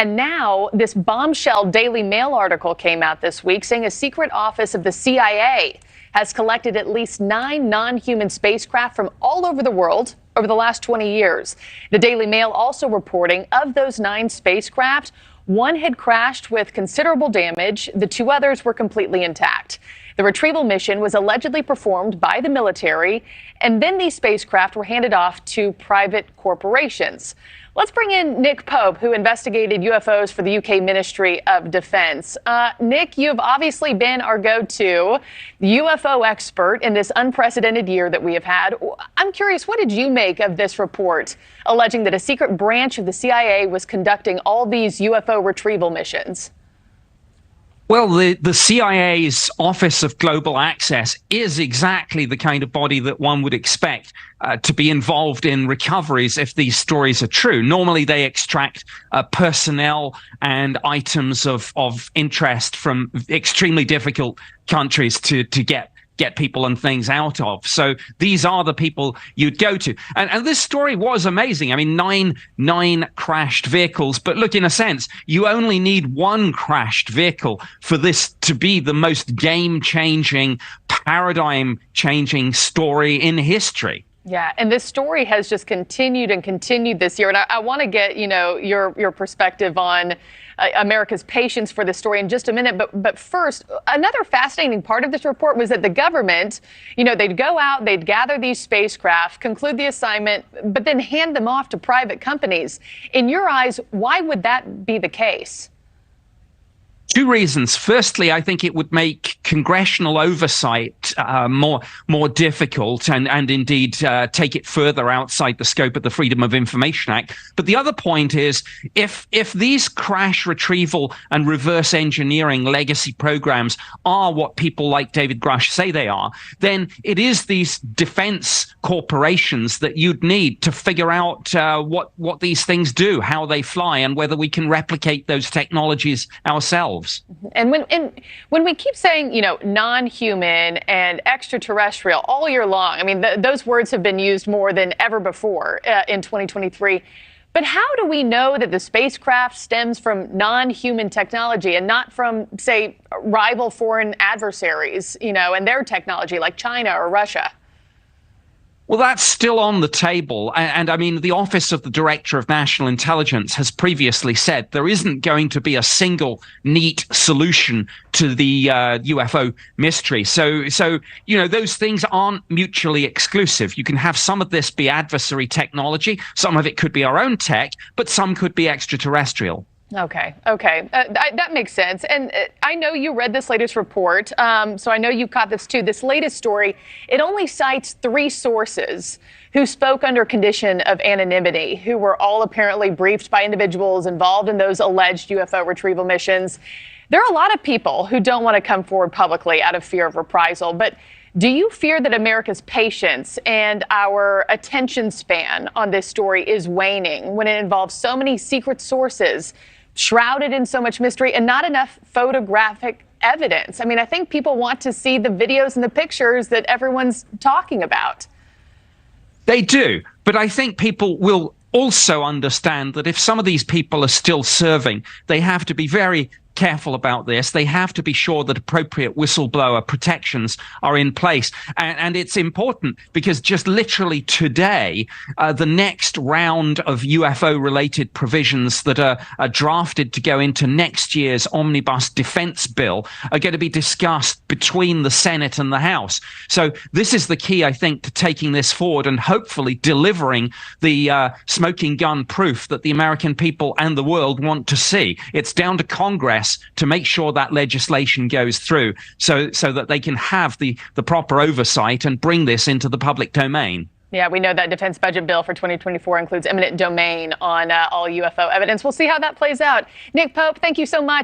And now this bombshell Daily Mail article came out this week saying a secret office of the CIA has collected at least 9 non-human spacecraft from all over the world over the last 20 years. The Daily Mail also reporting of those 9 spacecraft, 1 had crashed with considerable damage. The 2 others were completely intact. The retrieval mission was allegedly performed by the military, and then these spacecraft were handed off to private corporations. Let's bring in Nick Pope, who investigated UFOs for the UK Ministry of Defense. Nick, you've obviously been our go-to UFO expert in this unprecedented year that we have had. I'm curious, what did you make of this report alleging that a secret branch of the CIA was conducting all these UFO retrieval missions? Well, the CIA's Office of Global Access is exactly the kind of body that one would expect to be involved in recoveries if these stories are true. Normally, they extract personnel and items of interest from extremely difficult countries to get people and things out of. So these are the people you'd go to. And this story was amazing. I mean, nine crashed vehicles. But look, in a sense, you only need 1 crashed vehicle for this to be the most game-changing, paradigm-changing story in history. Yeah, and this story has just continued and continued this year. And I want to get, your perspective on America's patience for this story in just a minute. But first, another fascinating part of this report was that the government, they'd go out, they'd gather these spacecraft, conclude the assignment, but then hand them off to private companies. In your eyes, why would that be the case? 2 reasons. Firstly, I think it would make congressional oversight more difficult and indeed take it further outside the scope of the Freedom of Information Act. But the other point is, if these crash retrieval and reverse engineering legacy programs are what people like David Grush say they are, then it is these defense corporations that you'd need to figure out what these things do, how they fly, and whether we can replicate those technologies ourselves. And when we keep saying, non-human and extraterrestrial all year long, I mean, those words have been used more than ever before in 2023. But how do we know that the spacecraft stems from non-human technology and not from, say, rival foreign adversaries, and their technology like China or Russia? Well, that's still on the table. And I mean, the Office of the Director of National Intelligence has previously said there isn't going to be a single neat solution to the UFO mystery. So, those things aren't mutually exclusive. You can have some of this be adversary technology. Some of it could be our own tech, but some could be extraterrestrial. Okay. That makes sense. And I know you read this latest report, so I know you caught this too. This latest story, it only cites 3 sources who spoke under condition of anonymity, who were all apparently briefed by individuals involved in those alleged UFO retrieval missions. There are a lot of people who don't want to come forward publicly out of fear of reprisal, but do you fear that America's patience and our attention span on this story is waning when it involves so many secret sources shrouded in so much mystery and not enough photographic evidence? I mean, I think people want to see the videos and the pictures that everyone's talking about. They do, but I think people will also understand that if some of these people are still serving, they have to be very careful about this. They have to be sure that appropriate whistleblower protections are in place. And it's important because just literally today, the next round of UFO-related provisions that are drafted to go into next year's omnibus defense bill are going to be discussed between the Senate and the House. So this is the key, I think, to taking this forward and hopefully delivering the smoking gun proof that the American people and the world want to see. It's down to Congress to make sure that legislation goes through so that they can have the proper oversight and bring this into the public domain. Yeah, we know that defense budget bill for 2024 includes eminent domain on all UFO evidence. We'll see how that plays out. Nick Pope, thank you so much.